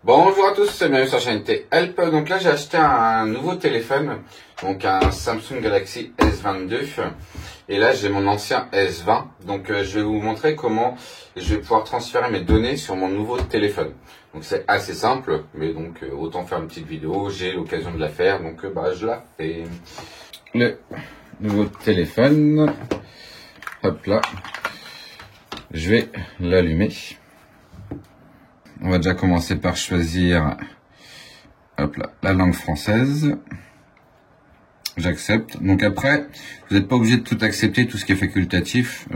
Bonjour à tous, bienvenue sur la chaîne Help. Donc là j'ai acheté un nouveau téléphone, donc un Samsung Galaxy S22, et là j'ai mon ancien S20. Donc je vais vous montrer comment je vais pouvoir transférer mes données sur mon nouveau téléphone. Donc c'est assez simple, mais donc autant faire une petite vidéo, j'ai l'occasion de la faire, donc je la fais. Le nouveau téléphone, hop là, je vais l'allumer. On va déjà commencer par choisir, hop là, la langue française. J'accepte. Donc après, vous n'êtes pas obligé de tout accepter, tout ce qui est facultatif,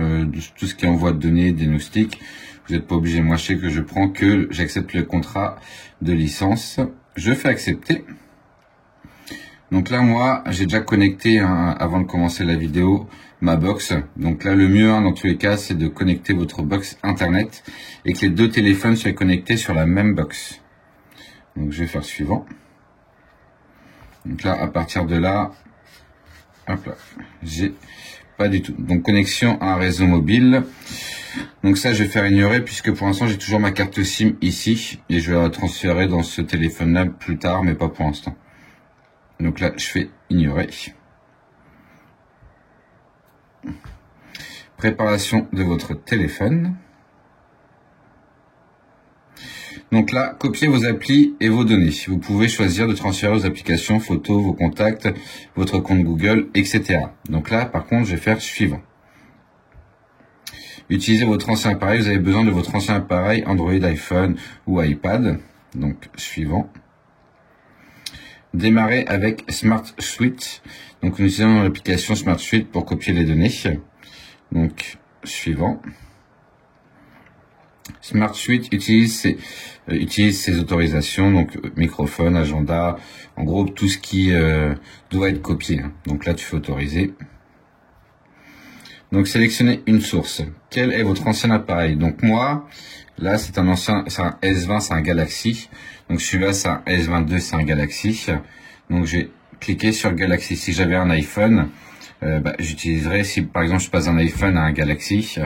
tout ce qui est envoi de données, diagnostic. Vous n'êtes pas obligé. Moi, je sais que je prends que j'accepte le contrat de licence. Je fais accepter. Donc là, moi, j'ai déjà connecté, avant de commencer la vidéo, ma box. Donc là, le mieux, dans tous les cas, c'est de connecter votre box internet et que les deux téléphones soient connectés sur la même box. Donc je vais faire suivant. Donc là, à partir de là, hop là, j'ai pas du tout. Donc connexion à un réseau mobile. Donc ça, je vais faire ignorer puisque pour l'instant, j'ai toujours ma carte SIM ici et je vais la transférer dans ce téléphone-là plus tard, mais pas pour l'instant. Donc là, je fais ignorer. Préparation de votre téléphone. Donc là, copiez vos applis et vos données. Vous pouvez choisir de transférer vos applications, photos, vos contacts, votre compte Google, etc. Donc là, par contre, je vais faire suivant. Utilisez votre ancien appareil. Vous avez besoin de votre ancien appareil Android, iPhone ou iPad. Donc, suivant. Démarrer avec Smart Suite. Donc, nous utilisons l'application Smart Suite pour copier les données. Donc, suivant. Smart Suite utilise ses autorisations, donc microphone, agenda, en gros tout ce qui doit être copié. Donc là, tu fais autoriser. Donc, sélectionnez une source. Quel est votre ancien appareil? Donc moi, là, c'est un S20, c'est un Galaxy. Donc celui-là, c'est un S22, c'est un Galaxy. Donc je vais cliquer sur le Galaxy. Si j'avais un iPhone, j'utiliserais, si par exemple je passe un iPhone à un Galaxy,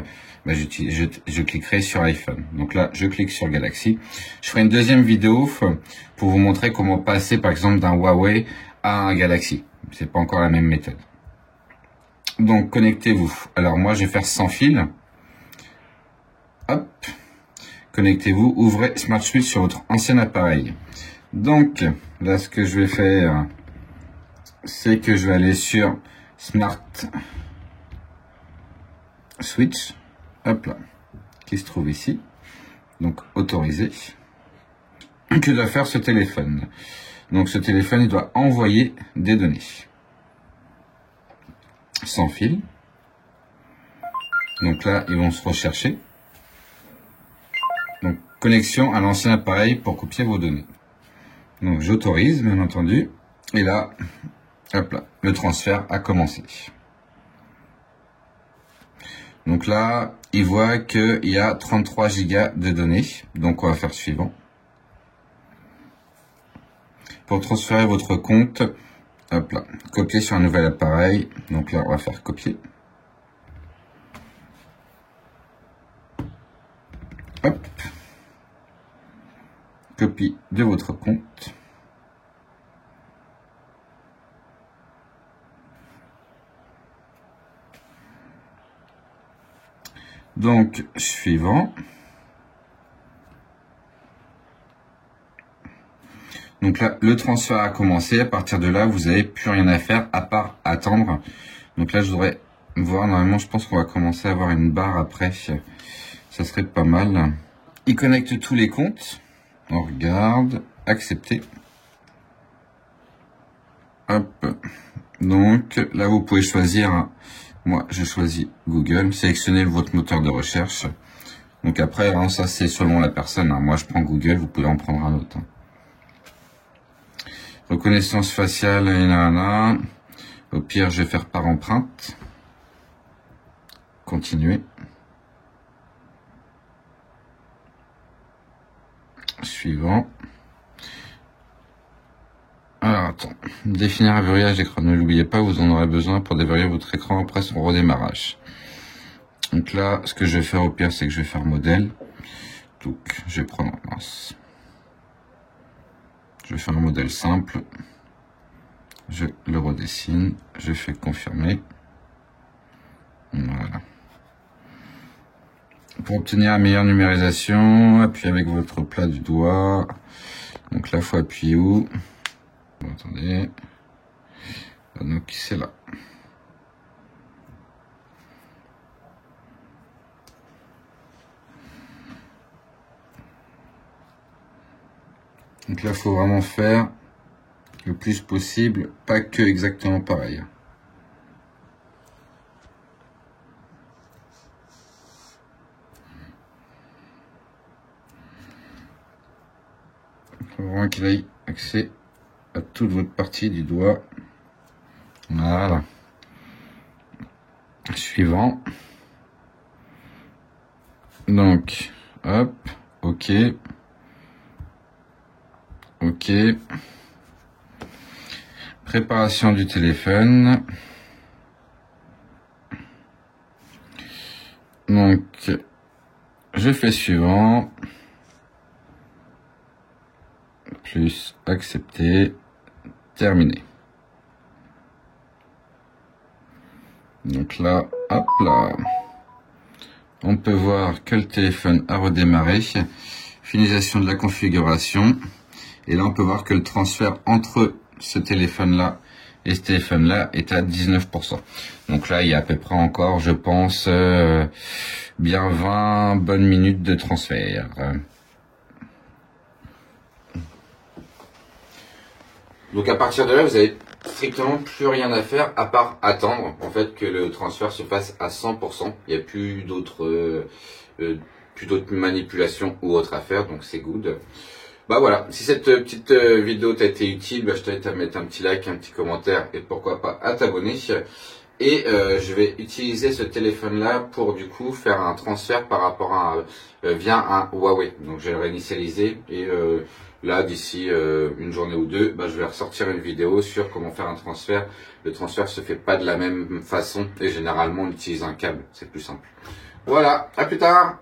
je cliquerai sur iPhone. Donc là, je clique sur Galaxy. Je ferai une deuxième vidéo pour vous montrer comment passer par exemple d'un Huawei à un Galaxy. C'est pas encore la même méthode. Donc connectez-vous. Alors moi, je vais faire sans fil. Hop. Connectez-vous. Ouvrez Smart Suite sur votre ancien appareil. Donc là, ce que je vais faire, c'est que je vais aller sur Smart Switch. Hop là, qui se trouve ici. Donc, autoriser. Que doit faire ce téléphone? Donc, ce téléphone, il doit envoyer des données. Sans fil. Donc là, ils vont se rechercher. Donc, connexion à l'ancien appareil pour copier vos données. Donc, j'autorise, bien entendu. Et là, hop là, le transfert a commencé. Donc là, il voit qu'il y a 33 Go de données. Donc, on va faire suivant. Pour transférer votre compte, hop là, copier sur un nouvel appareil. Donc là, on va faire copier. Hop. Copie de votre compte. Donc, suivant. Donc là, le transfert a commencé. À partir de là, vous n'avez plus rien à faire à part attendre. Donc là, je voudrais voir. Normalement, je pense qu'on va commencer à avoir une barre après. Ça serait pas mal. Il connecte tous les comptes. On regarde. Accepter. Hop. Donc là, vous pouvez choisir. Moi, je choisis Google. Sélectionnez votre moteur de recherche. Donc après, ça c'est selon la personne. Moi, je prends Google. Vous pouvez en prendre un autre. Reconnaissance faciale, Au pire, je vais faire par empreinte. Continuer. Suivant. Alors, attends. Définir un verrouillage d'écran. Ne l'oubliez pas, vous en aurez besoin pour déverrouiller votre écran après son redémarrage. Donc là, ce que je vais faire au pire, c'est que je vais faire modèle. Donc, je vais prendre mince. Je fais un modèle simple. Je le redessine. Je fais confirmer. Voilà. Pour obtenir une meilleure numérisation, appuyez avec votre plat du doigt. Donc là, il faut appuyer où? Bon, attendez. Donc c'est là. Donc là, il faut vraiment faire le plus possible, pas que exactement pareil. Il faut vraiment qu'il ait accès à toute votre partie du doigt. Voilà. Suivant. Donc, hop, ok. Ok. Préparation du téléphone. Donc, je fais suivant. Plus accepter. Terminé. Donc là, hop là. On peut voir que le téléphone a redémarré. Finalisation de la configuration. Et là, on peut voir que le transfert entre ce téléphone-là et ce téléphone-là est à 19%. Donc là, il y a à peu près encore, je pense, bien 20 bonnes minutes de transfert. Donc à partir de là, vous avez strictement plus rien à faire à part attendre en fait que le transfert se fasse à 100%. Il n'y a plus d'autres manipulations ou autres à faire, donc c'est good. Bah voilà, si cette petite vidéo t'a été utile, bah, je t'invite à mettre un petit like, un petit commentaire et pourquoi pas à t'abonner. Et je vais utiliser ce téléphone là pour du coup faire un transfert par rapport à via un Huawei. Donc je vais le réinitialiser et là d'ici une journée ou deux, bah, je vais ressortir une vidéo sur comment faire un transfert. Le transfert se fait pas de la même façon et généralement on utilise un câble, c'est plus simple. Voilà, à plus tard.